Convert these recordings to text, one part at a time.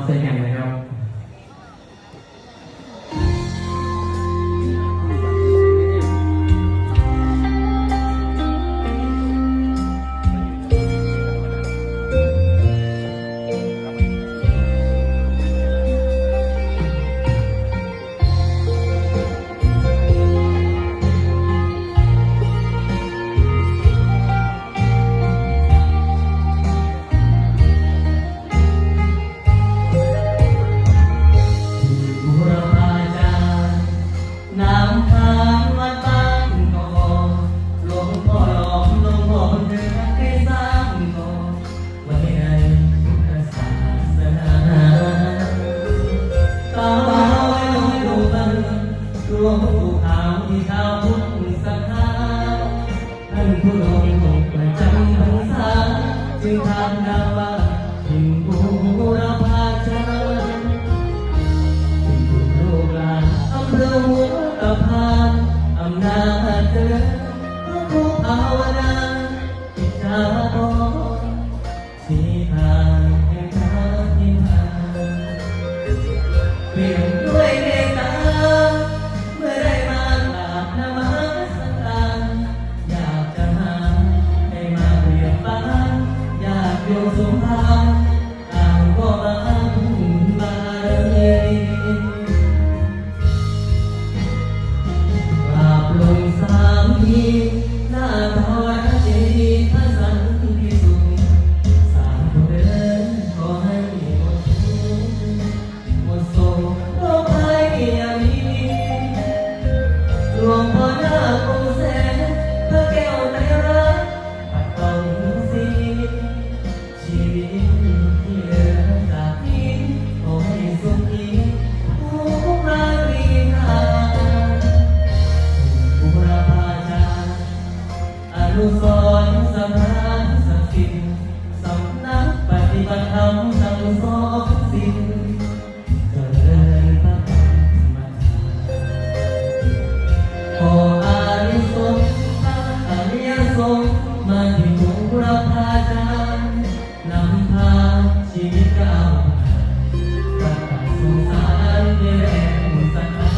จอกันนะครับหลวงปู่ขาวที่ชาวพุทธศรัทธาท่านผู้ลงประจำพรรษาจึงทำนามว่าทิมบูรพาจารย์ทิมบูลูกหลานอำเภอหัวตะพานอำนาจเจริญผู้ภาวนาจิตตาบอสีทางแห่งทางนิพพานเปลี่ยนด้วยเมตตาเมื่อได้มากราบนมัสการอยากจะหาให้มาเปรียบปานอยากโยสมภารต่างก็มาบารมีกราบลงสามทีหน้าถวายเจดีย์พระสันติสุขสามผู้เดินขอให้หมดทุกข์หมดโศกโรคภัยอย่ามีหลวงพ่อหน้าคงแสนพระแก้วไตรรัตน์ปัดเป่าสีชีวิตที่เหลือจากนี้ขอให้สุขีผู้ราตรีนาบุรพาจารย์อนุสรณ์สถานศักดิ์สิทธิ์สำนักปฏิบัติธรรมสั่งสอนศีลเจริญพระธรรมขออานิสงส์อริยสงฆ์มาที่บุรพาจารย์นำพาชีวิตก้าวประกาศสงสารด้วยแรงศรัทธา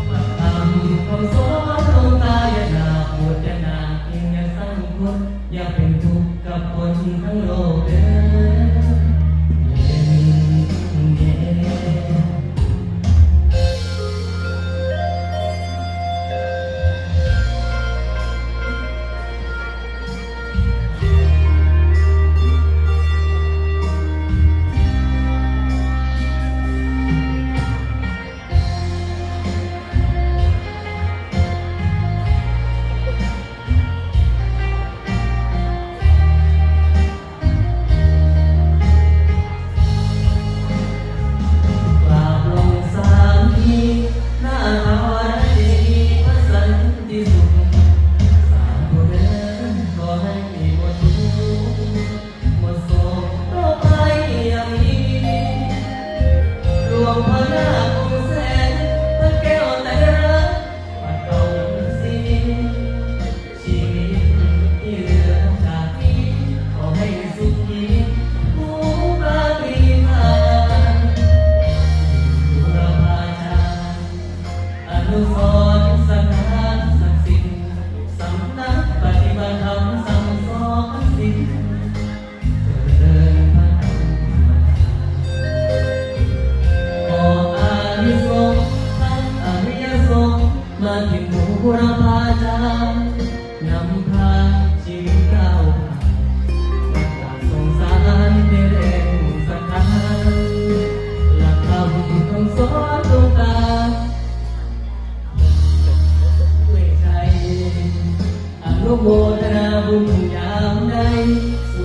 หลักธรรมคำสอนหลวงตาอย่าหนาปวดอย่าหนาเพียงอย่าสร้างคนอย่าเป็นทุกข์กับคนทั้งโลกเด้อเย็นเย็น กราบลงสามทีหน้าถวายเจดีย์พระสันติสุขสามผู้เดินขอให้หมดทุกข์หมดโศกโรคภัยอย่ามีหลวงพ่อหน้าคงแสนพระแก้วไตรรัตน์ปัดเป่าสีชีวิตที่เหลือจากนี้ขอให้สุขีผู้ราตรีนาบุรพาจารย์อนุสรณ์สถานศักดิ์สิทธิ์สำนักปฏิบัติธรรมสั่งสอนศีลเจริญพระธรรมขออานิสงส์ทั้งอริยสงฆ์มาที่บุรพาจารย์นำพาชีวิตก้าวประกาศสงสารด้วยแรงศรัทธาหลักธรรมคำสอนหลวงตาด้วยใจอนุโมทนาบุญยามใดสุ